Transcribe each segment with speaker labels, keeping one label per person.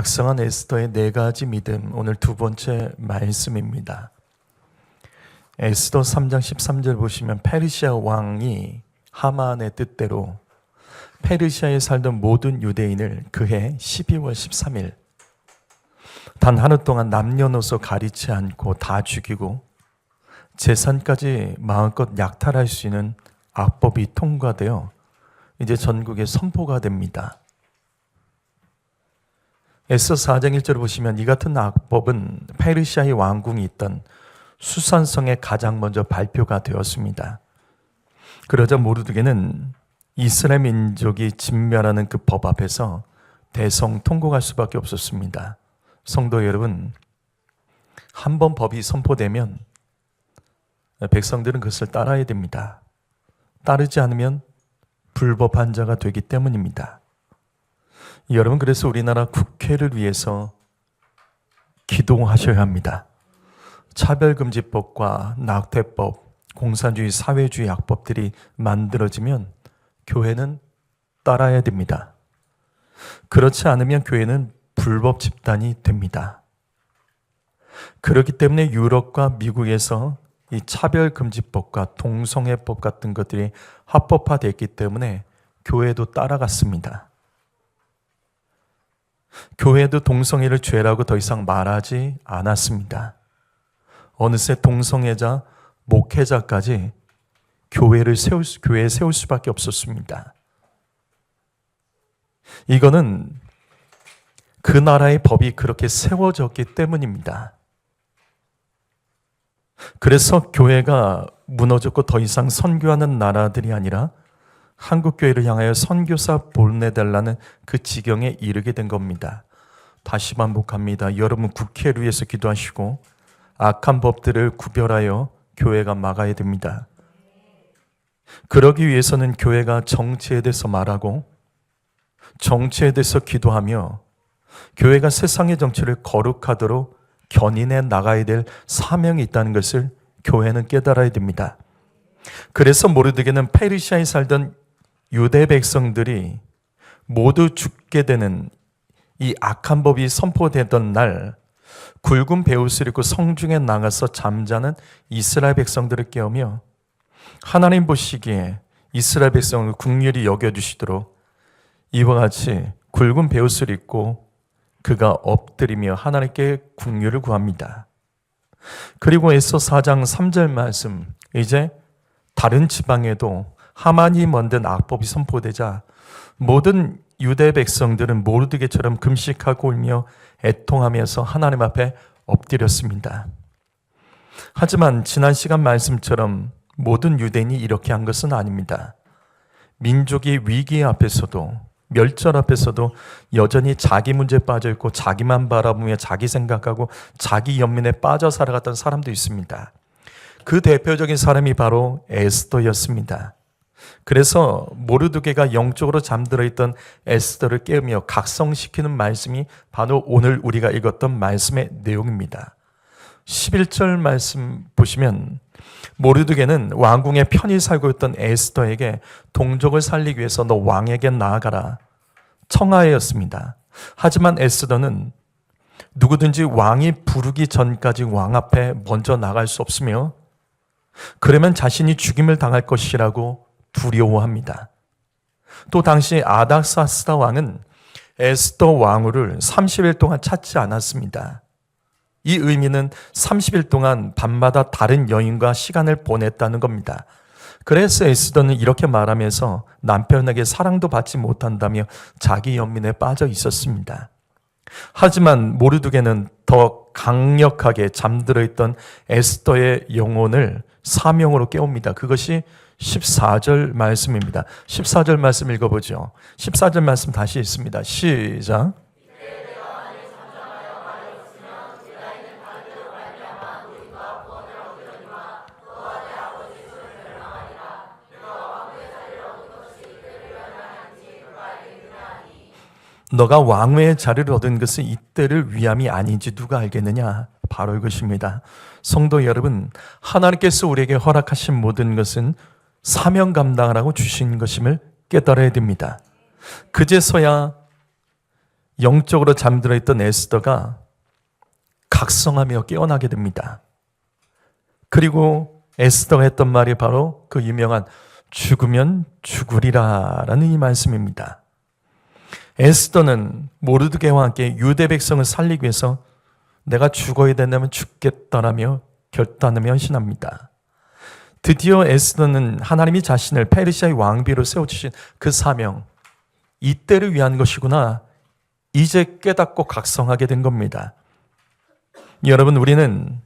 Speaker 1: 각성한 에스더의 4가지 믿음, 오늘 두 번째 말씀입니다. 에스더 3장 13절 보시면 페르시아 왕이 하만의 뜻대로 페르시아에 살던 모든 유대인을 그해 12월 13일 단 하루 동안 남녀노소 가리지 않고 다 죽이고 재산까지 마음껏 약탈할 수 있는 악법이 통과되어 이제 전국에 선포가 됩니다. 에스더 4장 1절 보시면 이 같은 악법은 페르시아의 왕궁이 있던 수산성에 가장 먼저 발표가 되었습니다. 그러자 모르드게는 이스라엘 민족이 진멸하는 그 법 앞에서 대성통곡할 수밖에 없었습니다. 성도 여러분, 한 번 법이 선포되면 백성들은 그것을 따라야 됩니다. 따르지 않으면 불법한 자가 되기 때문입니다. 여러분, 그래서 우리나라 국회를 위해서 기도하셔야 합니다. 차별금지법과 낙태법, 공산주의, 사회주의 악법들이 만들어지면 교회는 따라야 됩니다. 그렇지 않으면 교회는 불법 집단이 됩니다. 그렇기 때문에 유럽과 미국에서 이 차별금지법과 동성애법 같은 것들이 합법화됐기 때문에 교회도 따라갔습니다. 교회도 동성애를 죄라고 더 이상 말하지 않았습니다. 어느새 동성애자, 목회자까지 교회에 세울 수밖에 없었습니다. 이거는 그 나라의 법이 그렇게 세워졌기 때문입니다. 그래서 교회가 무너졌고 더 이상 선교하는 나라들이 아니라 한국 교회를 향하여 선교사 보내달라는 그 지경에 이르게 된 겁니다. 다시 반복합니다. 여러분, 국회를 위해서 기도하시고 악한 법들을 구별하여 교회가 막아야 됩니다. 그러기 위해서는 교회가 정치에 대해서 말하고 정치에 대해서 기도하며 교회가 세상의 정치를 거룩하도록 견인해 나가야 될 사명이 있다는 것을 교회는 깨달아야 됩니다. 그래서 모르드게는 페르시아에 살던 유대 백성들이 모두 죽게 되는 이 악한 법이 선포되던 날 굵은 베옷을 입고 성중에 나가서 잠자는 이스라엘 백성들을 깨우며 하나님 보시기에 이스라엘 백성을 긍휼히 여겨주시도록 이와 같이 굵은 베옷을 입고 그가 엎드리며 하나님께 긍휼을 구합니다. 그리고 에스더 4장 3절 말씀, 이제 다른 지방에도 하만이 만든 악법이 선포되자 모든 유대 백성들은 모르드게처럼 금식하고 울며 애통하면서 하나님 앞에 엎드렸습니다. 하지만 지난 시간 말씀처럼 모든 유대인이 이렇게 한 것은 아닙니다. 민족이 위기 앞에서도 멸절 앞에서도 여전히 자기 문제에 빠져있고 자기만 바라보며 자기 생각하고 자기 연민에 빠져 살아갔던 사람도 있습니다. 그 대표적인 사람이 바로 에스더였습니다. 그래서 모르드게가 영적으로 잠들어 있던 에스더를 깨우며 각성시키는 말씀이 바로 오늘 우리가 읽었던 말씀의 내용입니다. 11절 말씀 보시면 모르드게는 왕궁에 편히 살고 있던 에스더에게 동족을 살리기 위해서 너 왕에게 나아가라 청하였습니다. 하지만 에스더는 누구든지 왕이 부르기 전까지 왕 앞에 먼저 나갈 수 없으며 그러면 자신이 죽임을 당할 것이라고 두려워합니다. 또 당시 아닥사스다 왕은 에스더 왕후를 30일 동안 찾지 않았습니다. 이 의미는 30일 동안 밤마다 다른 여인과 시간을 보냈다는 겁니다. 그래서 에스더는 이렇게 말하면서 남편에게 사랑도 받지 못한다며 자기 연민에 빠져 있었습니다. 하지만 모르드게는 더 강력하게 잠들어 있던 에스더의 영혼을 사명으로 깨웁니다. 그것이 14절 말씀입니다. 14절 말씀 읽어보죠. 14절 말씀 다시 읽습니다. 시작. 너가 왕位의 자리를 얻은 것은 이때를 위함이 아닌지 누가 알겠느냐? 바로 이것입니다. 성도 여러분, 하나님께서 우리에게 허락하신 모든 것은 사명 감당하라고 주신 것임을 깨달아야 됩니다. 그제서야 영적으로 잠들어 있던 에스더가 각성하며 깨어나게 됩니다. 그리고 에스더가 했던 말이 바로 그 유명한 죽으면 죽으리라 라는 이 말씀입니다. 에스더는 모르드게와 함께 유대 백성을 살리기 위해서 내가 죽어야 된다면 죽겠다라며 결단하며 헌신합니다. 드디어 에스더는 하나님이 자신을 페르시아의 왕비로 세워주신 그 사명, 이때를 위한 것이구나, 이제 깨닫고 각성하게 된 겁니다. 여러분, 우리는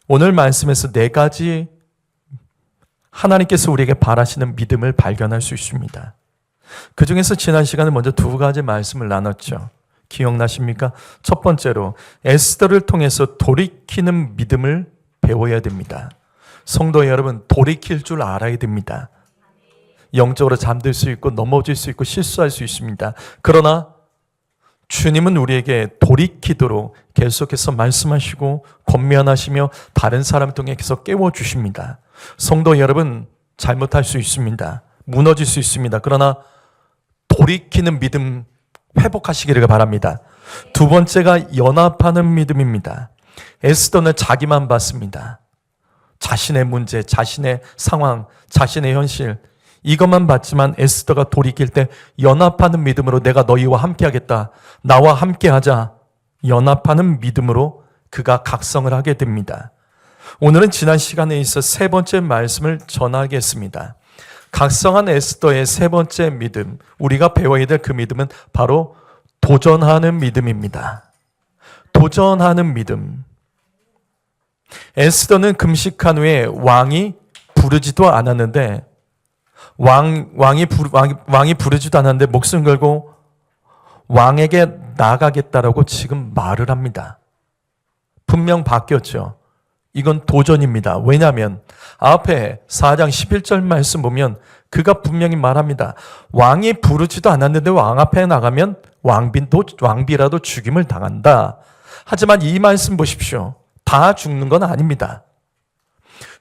Speaker 1: 오늘 말씀에서 4가지 하나님께서 우리에게 바라시는 믿음을 발견할 수 있습니다. 그 중에서 지난 시간에 먼저 2가지 말씀을 나눴죠. 기억나십니까? 첫 번째로 에스더를 통해서 돌이키는 믿음을 배워야 됩니다. 성도 여러분, 돌이킬 줄 알아야 됩니다. 영적으로 잠들 수 있고 넘어질 수 있고 실수할 수 있습니다. 그러나 주님은 우리에게 돌이키도록 계속해서 말씀하시고 권면하시며 다른 사람을 통해 계속 깨워주십니다. 성도 여러분, 잘못할 수 있습니다. 무너질 수 있습니다. 그러나 돌이키는 믿음 회복하시기를 바랍니다. 2번째가 연합하는 믿음입니다. 에스더는 자기만 봤습니다. 자신의 문제, 자신의 상황, 자신의 현실, 이것만 봤지만 에스더가 돌이킬 때 연합하는 믿음으로 내가 너희와 함께하겠다, 나와 함께하자, 연합하는 믿음으로 그가 각성을 하게 됩니다. 오늘은 지난 시간에 있어 3번째 말씀을 전하겠습니다. 각성한 에스더의 3번째 믿음, 우리가 배워야 될 그 믿음은 바로 도전하는 믿음입니다. 도전하는 믿음. 에스더는 금식한 후에 왕이 부르지도 않았는데 왕이 부르지도 않았는데 목숨 걸고 왕에게 나가겠다라고 지금 말을 합니다. 분명 바뀌었죠. 이건 도전입니다. 왜냐하면 앞에 4장 11절 말씀 보면 그가 분명히 말합니다. 왕이 부르지도 않았는데 왕 앞에 나가면 왕비라도 죽임을 당한다. 하지만 이 말씀 보십시오. 다 죽는 건 아닙니다.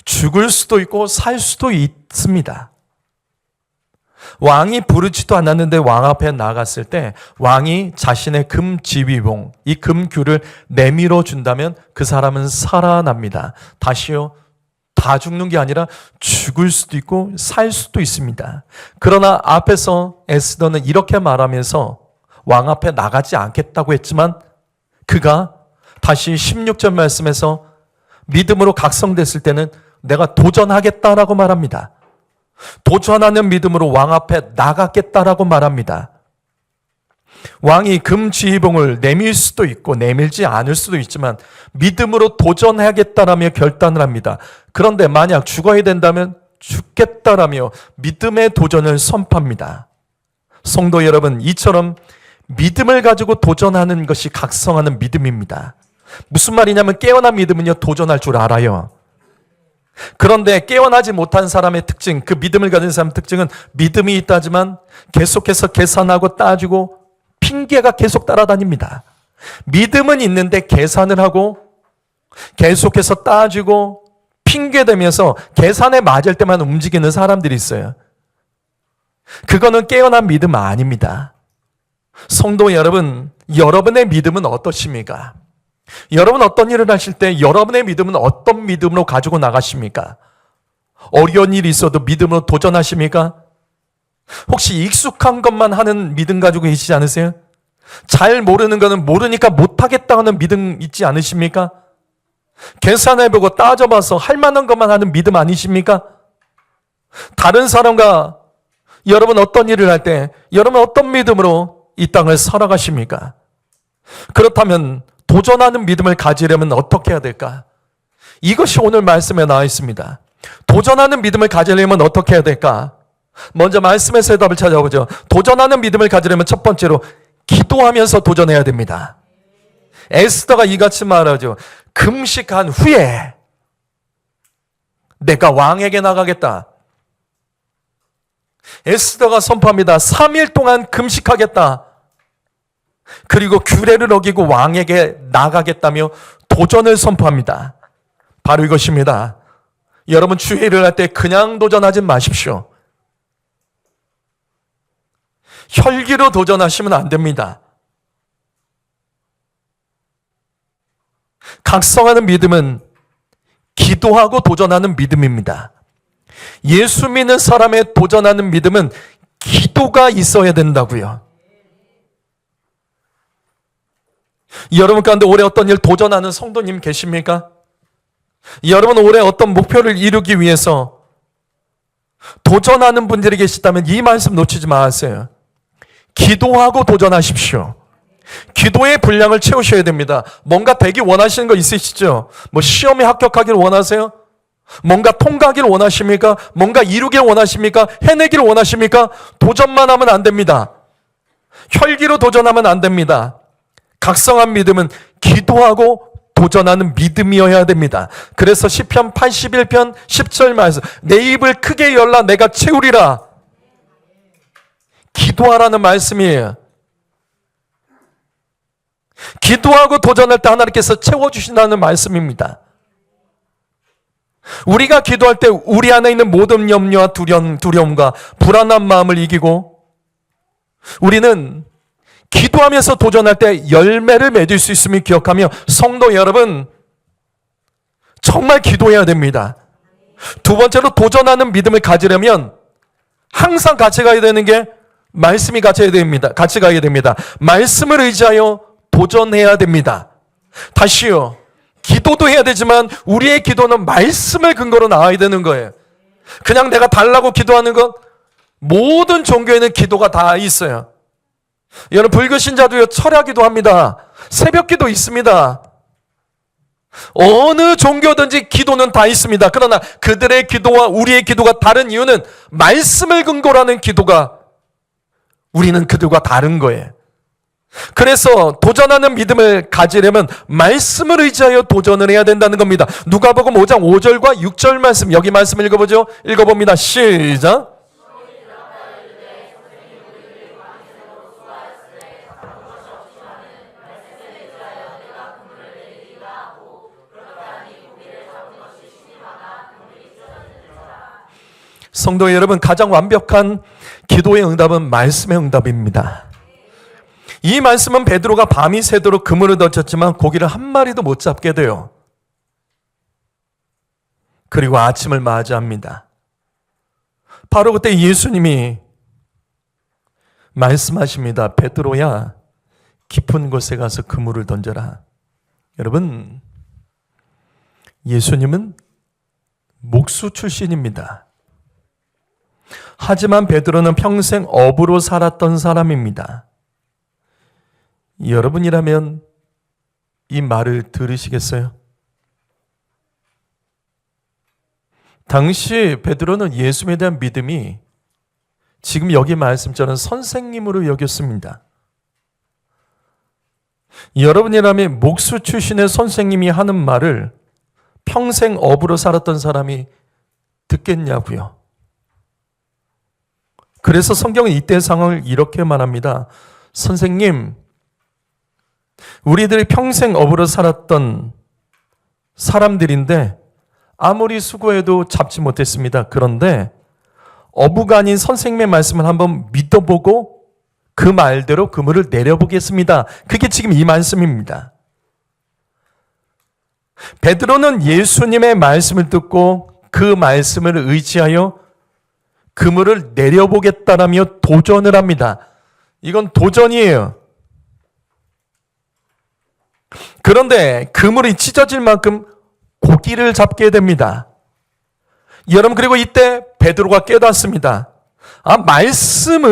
Speaker 1: 죽을 수도 있고 살 수도 있습니다. 왕이 부르지도 않았는데 왕 앞에 나갔을 때 왕이 자신의 금지휘봉, 이 금규를 내밀어 준다면 그 사람은 살아납니다. 다시요, 다 죽는 게 아니라 죽을 수도 있고 살 수도 있습니다. 그러나 앞에서 에스더는 이렇게 말하면서 왕 앞에 나가지 않겠다고 했지만 그가 다시 16절 말씀에서 믿음으로 각성됐을 때는 내가 도전하겠다라고 말합니다. 도전하는 믿음으로 왕 앞에 나가겠다라고 말합니다. 왕이 금지휘봉을 내밀 수도 있고 내밀지 않을 수도 있지만 믿음으로 도전하겠다라며 결단을 합니다. 그런데 만약 죽어야 된다면 죽겠다라며 믿음의 도전을 선포합니다. 성도 여러분, 이처럼 믿음을 가지고 도전하는 것이 각성하는 믿음입니다. 무슨 말이냐면 깨어난 믿음은요, 도전할 줄 알아요. 그런데 깨어나지 못한 사람의 특징, 그 믿음을 가진 사람의 특징은 믿음이 있다지만 계속해서 계산하고 따지고 핑계가 계속 따라다닙니다. 믿음은 있는데 계산을 하고 계속해서 따지고 핑계대면서 계산에 맞을 때만 움직이는 사람들이 있어요. 그거는 깨어난 믿음 아닙니다. 성도 여러분, 여러분의 믿음은 어떠십니까? 여러분 어떤 일을 하실 때 여러분의 믿음은 어떤 믿음으로 가지고 나가십니까? 어려운 일이 있어도 믿음으로 도전하십니까? 혹시 익숙한 것만 하는 믿음 가지고 계시지 않으세요? 잘 모르는 거는 모르니까 못하겠다 하는 믿음 있지 않으십니까? 계산해보고 따져봐서 할 만한 것만 하는 믿음 아니십니까? 다른 사람과 여러분 어떤 일을 할 때 여러분 어떤 믿음으로 이 땅을 살아가십니까? 그렇다면 도전하는 믿음을 가지려면 어떻게 해야 될까? 이것이 오늘 말씀에 나와 있습니다. 도전하는 믿음을 가지려면 어떻게 해야 될까? 먼저 말씀에서 해답을 찾아보죠. 도전하는 믿음을 가지려면 첫 번째로 기도하면서 도전해야 됩니다. 에스더가 이같이 말하죠. 금식한 후에 내가 왕에게 나가겠다. 에스더가 선포합니다. 3일 동안 금식하겠다. 그리고 규례를 어기고 왕에게 나가겠다며 도전을 선포합니다. 바로 이것입니다. 여러분 주일을 할 때 그냥 도전하지 마십시오. 혈기로 도전하시면 안 됩니다. 각성하는 믿음은 기도하고 도전하는 믿음입니다. 예수 믿는 사람의 도전하는 믿음은 기도가 있어야 된다고요. 여러분 가운데 올해 어떤 일 도전하는 성도님 계십니까? 여러분 올해 어떤 목표를 이루기 위해서 도전하는 분들이 계시다면 이 말씀 놓치지 마세요. 기도하고 도전하십시오. 기도의 분량을 채우셔야 됩니다. 뭔가 되기 원하시는 거 있으시죠? 뭐 시험에 합격하기를 원하세요? 뭔가 통과하기를 원하십니까? 뭔가 이루기를 원하십니까? 해내기를 원하십니까? 도전만 하면 안 됩니다. 혈기로 도전하면 안 됩니다. 각성한 믿음은 기도하고 도전하는 믿음이어야 됩니다. 그래서 시편 81편 10절 말씀, 내 입을 크게 열라 내가 채우리라. 기도하라는 말씀이에요. 기도하고 도전할 때 하나님께서 채워주신다는 말씀입니다. 우리가 기도할 때 우리 안에 있는 모든 염려와 두려움과 불안한 마음을 이기고 우리는 기도하면서 도전할 때 열매를 맺을 수 있음을 기억하며 성도 여러분, 정말 기도해야 됩니다. 두 번째로 도전하는 믿음을 가지려면 항상 같이 가야 되는 게 말씀이 같이 가야 됩니다. 말씀을 의지하여 도전해야 됩니다. 다시요. 기도도 해야 되지만 우리의 기도는 말씀을 근거로 나와야 되는 거예요. 그냥 내가 달라고 기도하는 것, 모든 종교에는 기도가 다 있어요. 여러분 불교 신자도요 철야기도 합니다. 새벽기도 있습니다. 어느 종교든지 기도는 다 있습니다. 그러나 그들의 기도와 우리의 기도가 다른 이유는 말씀을 근거로 하는 기도가 우리는 그들과 다른 거예요. 그래서 도전하는 믿음을 가지려면 말씀을 의지하여 도전을 해야 된다는 겁니다. 누가복음 5장 5절과 6절 말씀, 여기 말씀 읽어보죠. 읽어봅니다. 시작. 성도 여러분, 가장 완벽한 기도의 응답은 말씀의 응답입니다. 이 말씀은 베드로가 밤이 새도록 그물을 던졌지만 고기를 한 마리도 못 잡게 돼요. 그리고 아침을 맞이합니다. 바로 그때 예수님이 말씀하십니다. 베드로야, 깊은 곳에 가서 그물을 던져라. 여러분, 예수님은 목수 출신입니다. 하지만 베드로는 평생 어부로 살았던 사람입니다. 여러분이라면 이 말을 들으시겠어요? 당시 베드로는 예수님에 대한 믿음이 지금 여기 말씀처럼 선생님으로 여겼습니다. 여러분이라면 목수 출신의 선생님이 하는 말을 평생 어부로 살았던 사람이 듣겠냐고요. 그래서 성경은 이때 상황을 이렇게 말합니다. 선생님, 우리들이 평생 어부로 살았던 사람들인데 아무리 수고해도 잡지 못했습니다. 그런데 어부가 아닌 선생님의 말씀을 한번 믿어보고 그 말대로 그물을 내려보겠습니다. 그게 지금 이 말씀입니다. 베드로는 예수님의 말씀을 듣고 그 말씀을 의지하여 그물을 내려보겠다라며 도전을 합니다. 이건 도전이에요. 그런데 그물이 찢어질 만큼 고기를 잡게 됩니다. 여러분, 그리고 이때 베드로가 깨닫습니다. 말씀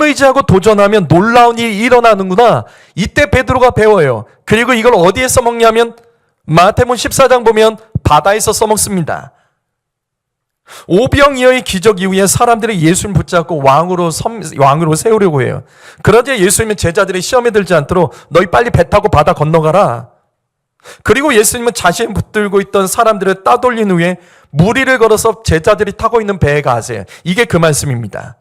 Speaker 1: 의지하고 도전하면 놀라운 일이 일어나는구나. 이때 베드로가 배워요. 그리고 이걸 어디에 써먹냐면 마태복음 14장 보면 바다에서 써먹습니다. 오병이어의 기적 이후에 사람들이 예수님 붙잡고 왕으로 세우려고 해요. 그러자 예수님은 제자들이 시험에 들지 않도록 너희 빨리 배 타고 바다 건너가라. 그리고 예수님은 자신이 붙들고 있던 사람들을 따돌린 후에 무리를 걸어서 제자들이 타고 있는 배에 가세요. 이게 그 말씀입니다.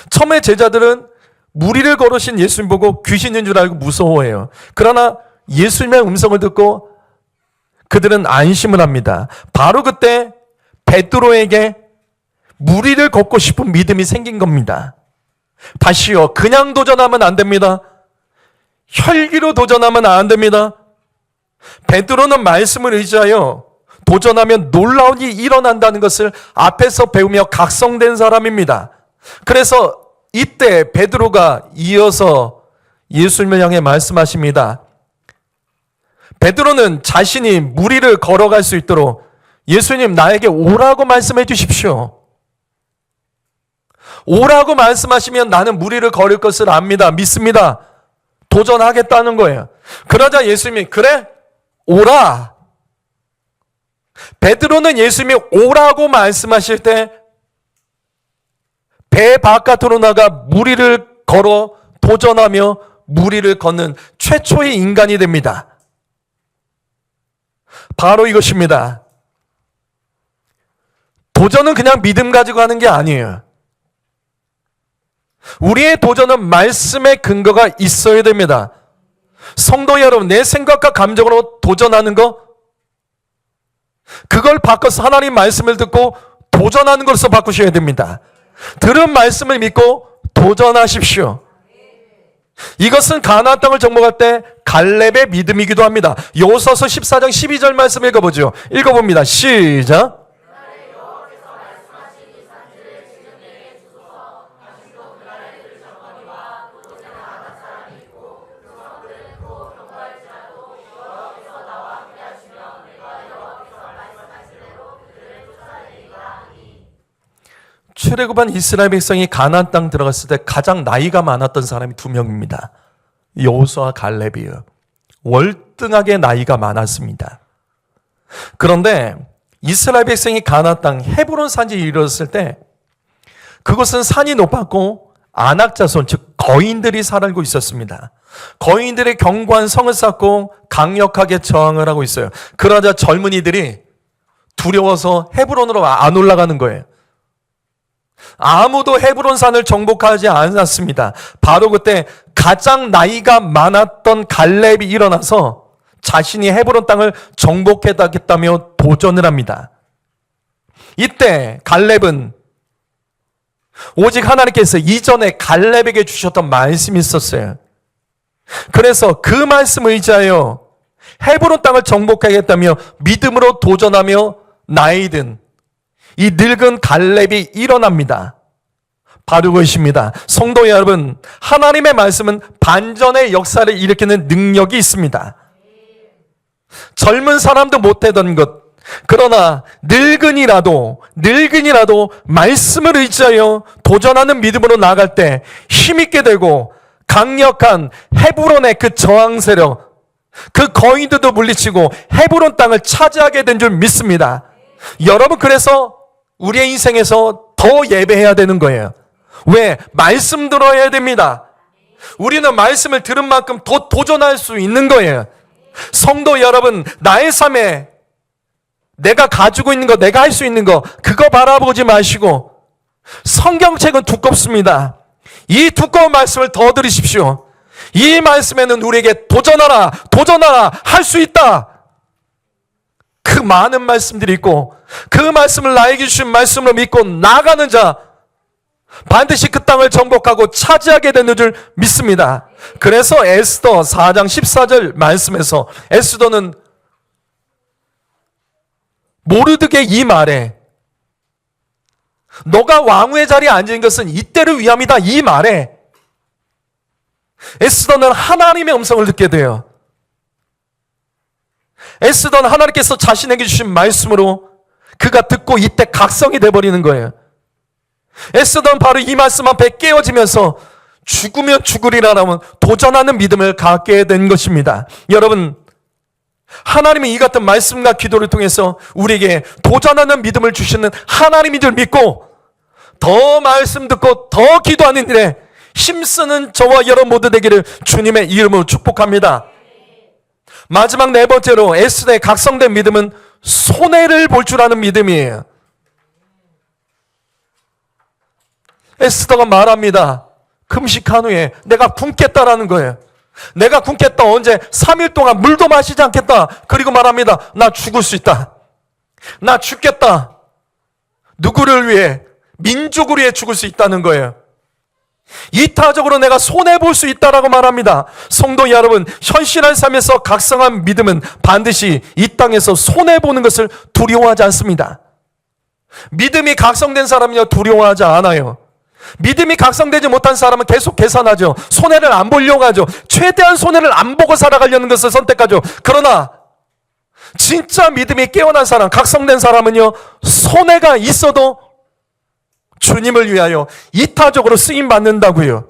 Speaker 1: 처음에 제자들은 무리를 걸으신 예수님 보고 귀신인 줄 알고 무서워해요. 그러나 예수님의 음성을 듣고 그들은 안심을 합니다. 바로 그때 베드로에게 무리를 걷고 싶은 믿음이 생긴 겁니다. 다시요, 그냥 도전하면 안 됩니다. 혈기로 도전하면 안 됩니다. 베드로는 말씀을 의지하여 도전하면 놀라운 일이 일어난다는 것을 앞에서 배우며 각성된 사람입니다. 그래서 이때 베드로가 이어서 예수님을 향해 말씀하십니다. 베드로는 자신이 무리를 걸어갈 수 있도록 예수님 나에게 오라고 말씀해 주십시오. 오라고 말씀하시면 나는 무리를 걸을 것을 압니다. 믿습니다. 도전하겠다는 거예요. 그러자 예수님이 그래? 오라. 베드로는 예수님이 오라고 말씀하실 때 배 바깥으로 나가 무리를 걸어 도전하며 무리를 걷는 최초의 인간이 됩니다. 바로 이것입니다. 도전은 그냥 믿음 가지고 하는 게 아니에요. 우리의 도전은 말씀의 근거가 있어야 됩니다. 성도 여러분, 내 생각과 감정으로 도전하는 거, 그걸 바꿔서 하나님 말씀을 듣고 도전하는 것으로 바꾸셔야 됩니다. 들은 말씀을 믿고 도전하십시오. 이것은 가나안 땅을 정복할 때 갈렙의 믿음이기도 합니다. 여호수아서 14장 12절 말씀 읽어보죠. 읽어봅니다. 시작. 출애굽한 이스라엘 백성이 가나안 땅 들어갔을 때 가장 나이가 많았던 사람이 두 명입니다. 여호수아와 갈렙이요. 월등하게 나이가 많았습니다. 그런데 이스라엘 백성이 가나안 땅 헤브론 산지에 이르렀을 때 그곳은 산이 높았고 아낙 자손 즉 거인들이 살고 있었습니다. 거인들의 견고한 성을 쌓고 강력하게 저항을 하고 있어요. 그러자 젊은이들이 두려워서 헤브론으로 안 올라가는 거예요. 아무도 헤브론 산을 정복하지 않았습니다. 바로 그때 가장 나이가 많았던 갈렙이 일어나서 자신이 헤브론 땅을 정복하겠다며 도전을 합니다. 이때 갈렙은 오직 하나님께서 이전에 갈렙에게 주셨던 말씀이 있었어요. 그래서 그 말씀을 의지하여 헤브론 땅을 정복하겠다며 믿음으로 도전하며 나이 든 이 늙은 갈렙이 일어납니다. 바로 그것입니다. 성도 여러분, 하나님의 말씀은 반전의 역사를 일으키는 능력이 있습니다. 젊은 사람도 못하던 것, 그러나 늙은이라도 말씀을 의지하여 도전하는 믿음으로 나아갈 때 힘있게 되고 강력한 헤브론의 그 저항 세력, 그 거인들도 물리치고 헤브론 땅을 차지하게 된 줄 믿습니다. 여러분, 그래서 우리의 인생에서 더 예배해야 되는 거예요. 왜? 말씀 들어야 됩니다. 우리는 말씀을 들은 만큼 더 도전할 수 있는 거예요. 성도 여러분, 나의 삶에 내가 가지고 있는 거, 내가 할 수 있는 거, 그거 바라보지 마시고 성경책은 두껍습니다. 이 두꺼운 말씀을 더 들으십시오. 이 말씀에는 우리에게 도전하라, 할 수 있다. 그 많은 말씀들이 있고 그 말씀을 나에게 주신 말씀으로 믿고 나아가는 자 반드시 그 땅을 정복하고 차지하게 되는 줄 믿습니다. 그래서 에스더 4장 14절 말씀에서 에스더는 모르드게 이 말에 너가 왕후의 자리에 앉은 것은 이때를 위함이다 이 말에 에스더는 하나님의 음성을 듣게 돼요. 에스더는 하나님께서 자신에게 주신 말씀으로 그가 듣고 이때 각성이 돼버리는 거예요. 에스더는 바로 이 말씀 앞에 깨어지면서 죽으면 죽으리라라면 도전하는 믿음을 갖게 된 것입니다. 여러분, 하나님은 이 같은 말씀과 기도를 통해서 우리에게 도전하는 믿음을 주시는 하나님인 줄 믿고 더 말씀 듣고 더 기도하는 일에 힘쓰는 저와 여러분 모두 되기를 주님의 이름으로 축복합니다. 마지막 네 번째로 에스더의 각성된 믿음은 손해를 볼 줄 아는 믿음이에요. 에스더가 말합니다. 금식한 후에 내가 굶겠다라는 거예요. 내가 굶겠다. 언제? 3일 동안 물도 마시지 않겠다. 그리고 말합니다. 나 죽을 수 있다. 나 죽겠다. 누구를 위해? 민족을 위해 죽을 수 있다는 거예요. 이타적으로 내가 손해볼 수 있다라고 말합니다. 성도 여러분, 현실한 삶에서 각성한 믿음은 반드시 이 땅에서 손해보는 것을 두려워하지 않습니다. 믿음이 각성된 사람은요, 두려워하지 않아요. 믿음이 각성되지 못한 사람은 계속 계산하죠. 손해를 안 보려고 하죠. 최대한 손해를 안 보고 살아가려는 것을 선택하죠. 그러나 진짜 믿음이 깨어난 사람, 각성된 사람은요, 손해가 있어도 주님을 위하여 이타적으로 쓰임 받는다고요.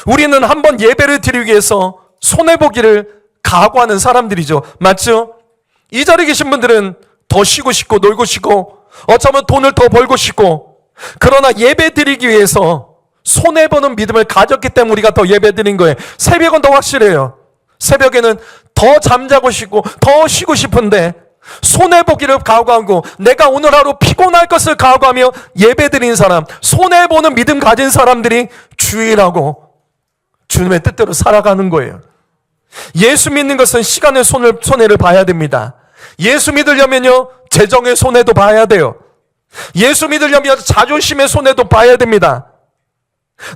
Speaker 1: 우리는 한번 예배를 드리기 위해서 손해보기를 각오하는 사람들이죠. 맞죠? 이 자리에 계신 분들은 더 쉬고 싶고 놀고 싶고 어쩌면 돈을 더 벌고 싶고, 그러나 예배 드리기 위해서 손해보는 믿음을 가졌기 때문에 우리가 더 예배 드린 거예요. 새벽은 더 확실해요. 새벽에는 더 잠자고 싶고 더 쉬고 싶은데 손해보기를 각오하고 내가 오늘 하루 피곤할 것을 각오하며 예배드린 사람, 손해보는 믿음 가진 사람들이 주일하고 주님의 뜻대로 살아가는 거예요. 예수 믿는 것은 시간의 손해를 봐야 됩니다. 예수 믿으려면요, 재정의 손해도 봐야 돼요. 예수 믿으려면 자존심의 손해도 봐야 됩니다.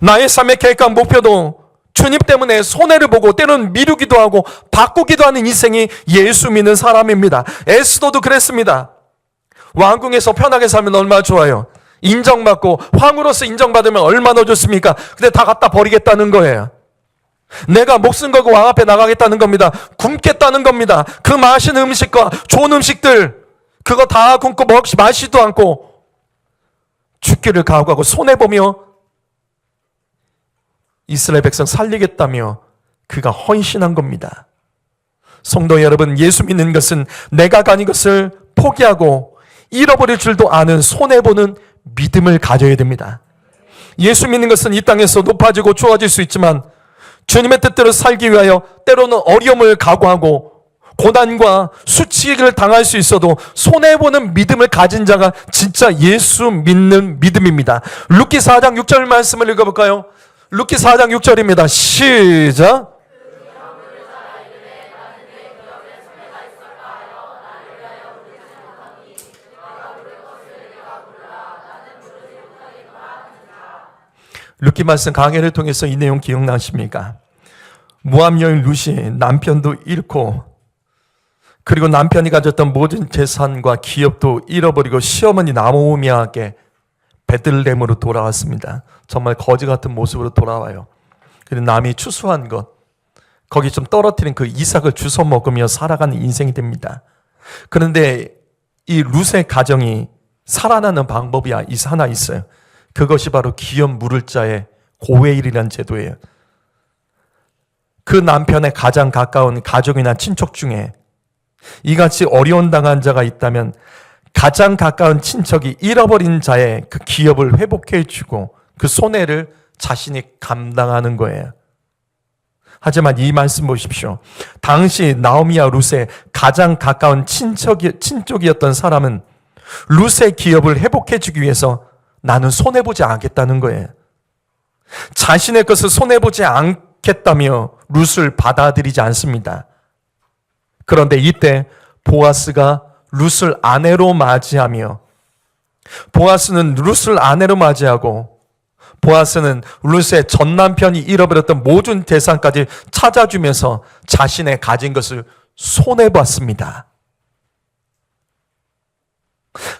Speaker 1: 나의 삶의 계획과 목표도 주님 때문에 손해를 보고 때로는 미루기도 하고 바꾸기도 하는 인생이 예수 믿는 사람입니다. 에스더도 그랬습니다. 왕궁에서 편하게 살면 얼마나 좋아요. 인정받고 황으로서 인정받으면 얼마나 좋습니까? 근데 다 갖다 버리겠다는 거예요. 내가 목숨 걸고 왕 앞에 나가겠다는 겁니다. 굶겠다는 겁니다. 그 맛있는 음식과 좋은 음식들 그거 다 굶고 마시도 않고 죽기를 각오하고 손해보며 이스라엘 백성 살리겠다며 그가 헌신한 겁니다. 성도 여러분, 예수 믿는 것은 내가 가진 것을 포기하고 잃어버릴 줄도 아는 손해보는 믿음을 가져야 됩니다. 예수 믿는 것은 이 땅에서 높아지고 좋아질 수 있지만 주님의 뜻대로 살기 위하여 때로는 어려움을 각오하고 고난과 수치를 당할 수 있어도 손해보는 믿음을 가진 자가 진짜 예수 믿는 믿음입니다. 루키 4장 6절 말씀을 읽어볼까요? 루키 4장 6절입니다. 시작. 루키 말씀 강해를 통해서 이 내용 기억나십니까? 모압 여인 룻이 남편도 잃고 그리고 남편이 가졌던 모든 재산과 기업도 잃어버리고 시어머니 나오미에게 베들레헴으로 돌아왔습니다. 정말 거지 같은 모습으로 돌아와요. 그리고 남이 추수한 것, 거기 좀 떨어뜨린 그 이삭을 주워 먹으며 살아가는 인생이 됩니다. 그런데 이 룻의 가정이 살아나는 방법이 하나 있어요. 그것이 바로 기업 물을 자의 고해일이라는 제도예요. 그 남편의 가장 가까운 가족이나 친척 중에 이같이 어려운 당한 자가 있다면 가장 가까운 친척이 잃어버린 자의 그 기업을 회복해 주고 그 손해를 자신이 감당하는 거예요. 하지만 이 말씀 보십시오. 당시 나오미와 룻의 가장 가까운 친족이었던 사람은 룻의 기업을 회복해 주기 위해서 나는 손해보지 않겠다는 거예요. 자신의 것을 손해보지 않겠다며 룻을 받아들이지 않습니다. 그런데 이때 보아스가 룻을 아내로 맞이하며 보아스는 룻을 아내로 맞이하고 보아스는 룻의 전 남편이 잃어버렸던 모든 재산까지 찾아주면서 자신의 가진 것을 손해봤습니다.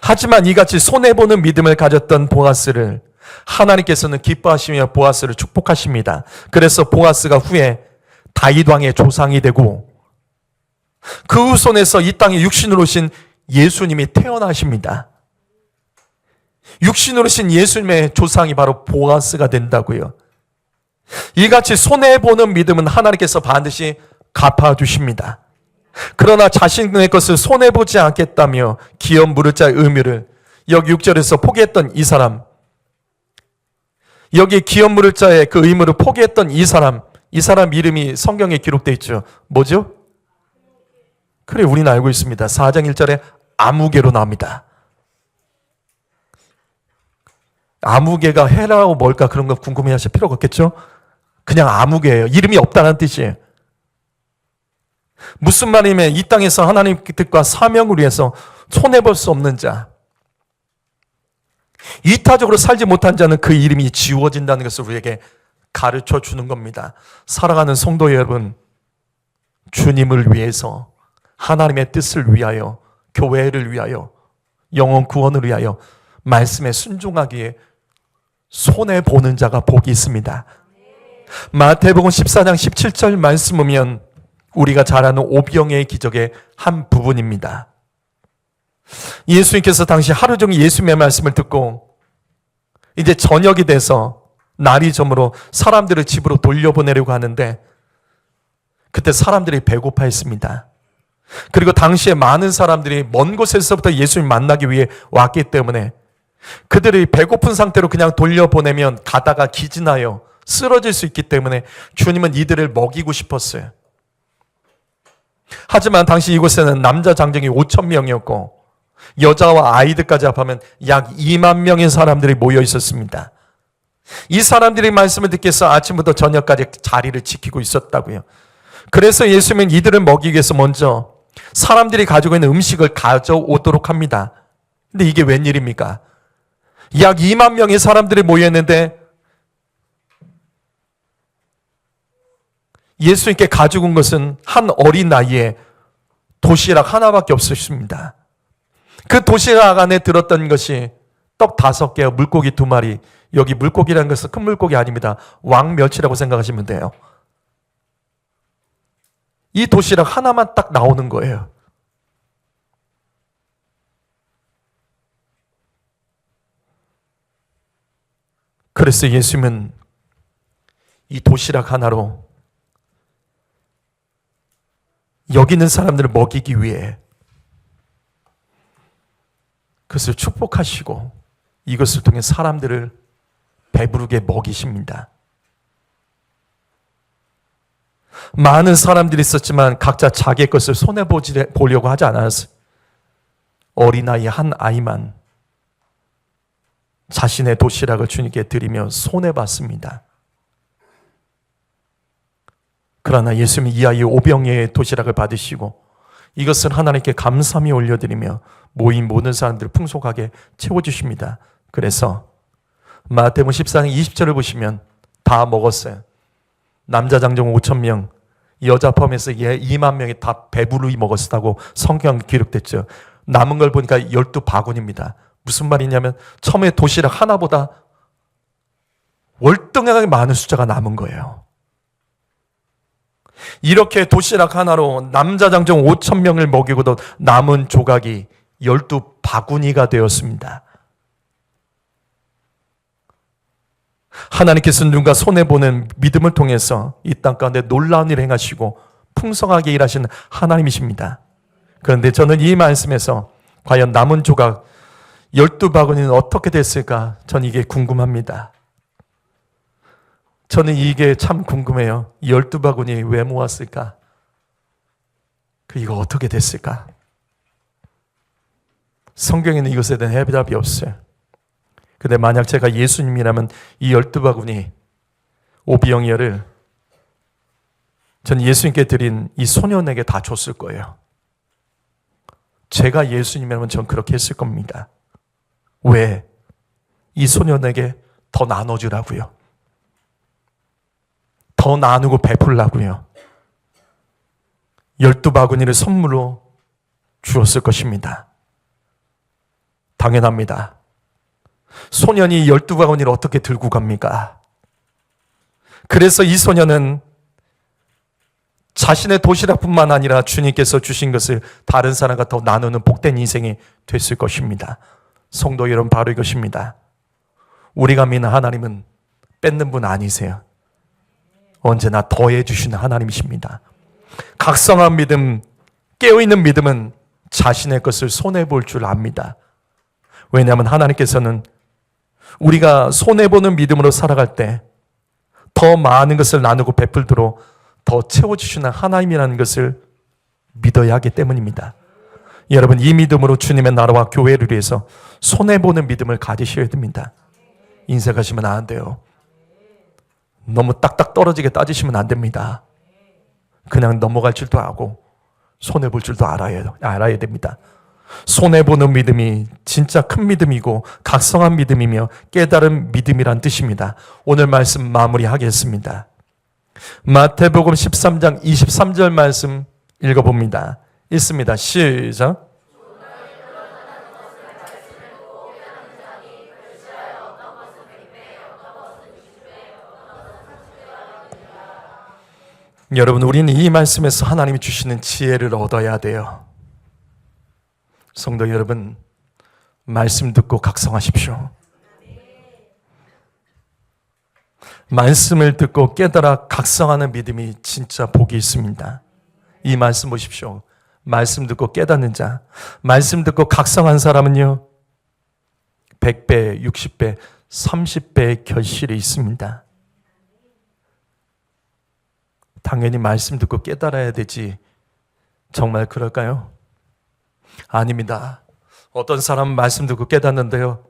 Speaker 1: 하지만 이같이 손해보는 믿음을 가졌던 보아스를 하나님께서는 기뻐하시며 보아스를 축복하십니다. 그래서 보아스가 후에 다윗 왕의 조상이 되고 그 후손에서 이 땅에 육신으로 오신 예수님이 태어나십니다. 육신으로 오신 예수님의 조상이 바로 보아스가 된다고요. 이같이 손해보는 믿음은 하나님께서 반드시 갚아주십니다. 그러나 자신의 것을 손해보지 않겠다며 기업 물을 자의 의무를 여기 6절에서 포기했던 이 사람, 여기 기업 물을 자의 그 의무를 포기했던 이 사람 이름이 성경에 기록되어 있죠. 뭐죠? 그래, 우리는 알고 있습니다. 4장 1절에 아무개로 나옵니다. 아무개가 해라고 뭘까 그런 거 궁금해하실 필요가 없겠죠? 그냥 아무개예요. 이름이 없다는 뜻이에요. 무슨 말이면 이 땅에서 하나님 뜻과 사명을 위해서 손해볼 수 없는 자. 이타적으로 살지 못한 자는 그 이름이 지워진다는 것을 우리에게 가르쳐 주는 겁니다. 사랑하는 성도 여러분, 주님을 위해서, 하나님의 뜻을 위하여, 교회를 위하여, 영혼 구원을 위하여 말씀에 순종하기에 손해보는 자가 복이 있습니다. 마태복음 14장 17절 말씀 보면 우리가 잘 아는 오병이의 기적의 한 부분입니다. 예수님께서 당시 하루 종일 예수님의 말씀을 듣고 이제 저녁이 돼서 날이 저물어 사람들을 집으로 돌려보내려고 하는데 그때 사람들이 배고파했습니다. 그리고 당시에 많은 사람들이 먼 곳에서부터 예수님 만나기 위해 왔기 때문에 그들이 배고픈 상태로 그냥 돌려보내면 가다가 기진하여 쓰러질 수 있기 때문에 주님은 이들을 먹이고 싶었어요. 하지만 당시 이곳에는 남자 장정이 5천 명이었고 여자와 아이들까지 합하면 약 2만 명의 사람들이 모여 있었습니다. 이 사람들이 말씀을 듣기 위해서 아침부터 저녁까지 자리를 지키고 있었다고요. 그래서 예수님은 이들을 먹이기 위해서 먼저 사람들이 가지고 있는 음식을 가져오도록 합니다. 근데 이게 웬일입니까? 약 2만 명의 사람들이 모였는데 예수님께 가지고 온 것은 한 어린 나이에 도시락 하나밖에 없었습니다. 그 도시락 안에 들었던 것이 떡 5개, 물고기 2마리. 여기 물고기라는 것은 큰 물고기 아닙니다. 왕멸치라고 생각하시면 돼요. 이 도시락 하나만 딱 나오는 거예요. 그래서 예수님은 이 도시락 하나로 여기 있는 사람들을 먹이기 위해 그것을 축복하시고 이것을 통해 사람들을 배부르게 먹이십니다. 많은 사람들이 있었지만 각자 자기의 것을 손해보려고 하지 않았어요. 어린아이 한 아이만 자신의 도시락을 주님께 드리며 손해봤습니다. 그러나 예수님이 이 아이의 오병이의 도시락을 받으시고 이것을 하나님께 감사히 올려드리며 모인 모든 사람들을 풍족하게 채워주십니다. 그래서 마태복음 14장 20절을 보시면 다 먹었어요. 남자 장정 5천 명, 여자 포함해서 2만 명이 다 배부르게 먹었다고 성경에 기록됐죠. 남은 걸 보니까 12바구니입니다. 무슨 말이냐면 처음에 도시락 하나보다 월등하게 많은 숫자가 남은 거예요. 이렇게 도시락 하나로 남자 장정 5천 명을 먹이고도 남은 조각이 12바구니가 되었습니다. 하나님께서 누군가 손해보는 믿음을 통해서 이 땅 가운데 놀라운 일을 행하시고 풍성하게 일하시는 하나님이십니다. 그런데 저는 이 말씀에서 과연 남은 조각 12바구니는 어떻게 됐을까? 전 이게 궁금합니다. 저는 이게 참 궁금해요. 12바구니 왜 모았을까? 이거 어떻게 됐을까? 성경에는 이것에 대한 해답이 없어요. 근데 만약 제가 예수님이라면 이 12바구니 오병이어를 전 예수님께 드린 이 소년에게 다 줬을 거예요. 제가 예수님이라면 전 그렇게 했을 겁니다. 왜? 이 소년에게 더 나눠주라고요. 더 나누고 베풀라고요. 12바구니를 선물로 주었을 것입니다. 당연합니다. 소년이 12바구니를 어떻게 들고 갑니까? 그래서 이 소년은 자신의 도시락뿐만 아니라 주님께서 주신 것을 다른 사람과 더 나누는 복된 인생이 됐을 것입니다. 성도 여러분, 바로 이것입니다. 우리가 믿는 하나님은 뺏는 분 아니세요. 언제나 더해 주시는 하나님이십니다. 각성한 믿음, 깨어있는 믿음은 자신의 것을 손해볼 줄 압니다. 왜냐하면 하나님께서는 우리가 손해보는 믿음으로 살아갈 때 더 많은 것을 나누고 베풀도록 더 채워주시는 하나님이라는 것을 믿어야 하기 때문입니다. 여러분, 이 믿음으로 주님의 나라와 교회를 위해서 손해보는 믿음을 가지셔야 됩니다. 인생하시면 안 돼요. 너무 딱딱 떨어지게 따지시면 안 됩니다. 그냥 넘어갈 줄도 알고 손해볼 줄도 알아야 됩니다. 손해보는 믿음이 진짜 큰 믿음이고 각성한 믿음이며 깨달은 믿음이란 뜻입니다. 오늘 말씀 마무리하겠습니다. 마태복음 13장 23절 말씀 읽어봅니다. 읽습니다. 시작. 여러분, 우리는 이 말씀에서 하나님이 주시는 지혜를 얻어야 돼요. 성도 여러분, 말씀 듣고 각성하십시오. 말씀을 듣고 깨달아 각성하는 믿음이 진짜 복이 있습니다. 이 말씀 보십시오. 말씀 듣고 깨닫는 자, 말씀 듣고 각성한 사람은요 100배, 60배, 30배의 결실이 있습니다. 당연히 말씀 듣고 깨달아야 되지. 정말 그럴까요? 아닙니다. 어떤 사람은 말씀 듣고 깨닫는데요,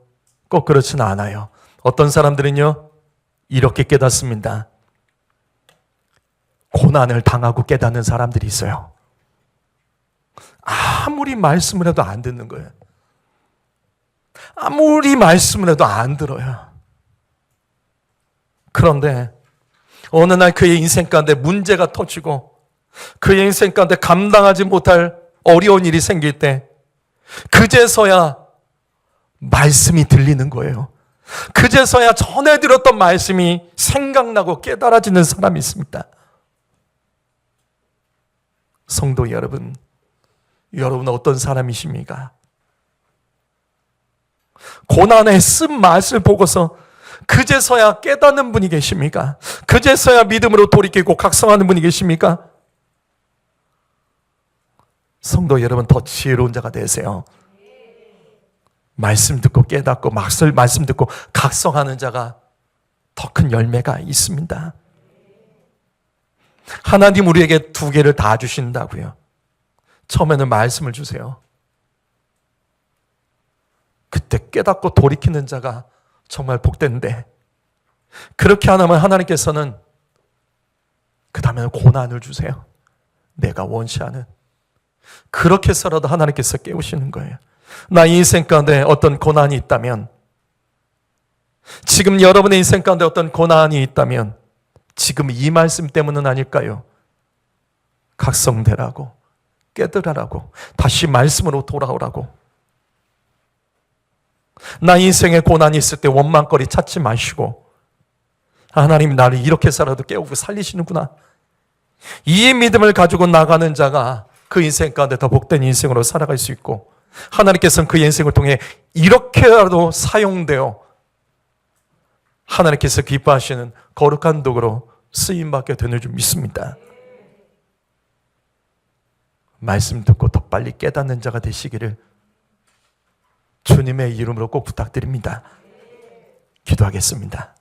Speaker 1: 꼭 그렇지는 않아요. 어떤 사람들은요 이렇게 깨닫습니다. 고난을 당하고 깨닫는 사람들이 있어요. 아무리 말씀을 해도 안 듣는 거예요. 아무리 말씀을 해도 안 들어요. 그런데 어느 날 그의 인생 가운데 문제가 터지고 그의 인생 가운데 감당하지 못할 어려운 일이 생길 때 그제서야 말씀이 들리는 거예요. 그제서야 전에 들었던 말씀이 생각나고 깨달아지는 사람이 있습니다. 성도 여러분, 여러분은 어떤 사람이십니까? 고난의 쓴맛을 보고서 그제서야 깨닫는 분이 계십니까? 그제서야 믿음으로 돌이키고 각성하는 분이 계십니까? 성도 여러분, 더 지혜로운 자가 되세요. 말씀 듣고 깨닫고 말씀 듣고 각성하는 자가 더 큰 열매가 있습니다. 하나님 우리에게 두 개를 다 주신다고요. 처음에는 말씀을 주세요. 그때 깨닫고 돌이키는 자가 정말 복된데, 그렇게 안 하면 하나님께서는 그 다음에는 고난을 주세요. 내가 원치 않은. 그렇게 해서라도 하나님께서 깨우시는 거예요. 나 인생 가운데 어떤 고난이 있다면, 지금 여러분의 인생 가운데 어떤 고난이 있다면 지금 이 말씀 때문은 아닐까요? 각성되라고, 깨달으라고, 다시 말씀으로 돌아오라고. 나 인생에 고난이 있을 때 원망거리 찾지 마시고, 하나님 나를 이렇게 해서라도 깨우고 살리시는구나, 이 믿음을 가지고 나가는 자가 그 인생 가운데 더 복된 인생으로 살아갈 수 있고, 하나님께서는 그 인생을 통해 이렇게라도 사용되어 하나님께서 기뻐하시는 거룩한 도구로 쓰임받게 되는 줄 믿습니다. 말씀 듣고 더 빨리 깨닫는 자가 되시기를 주님의 이름으로 꼭 부탁드립니다. 기도하겠습니다.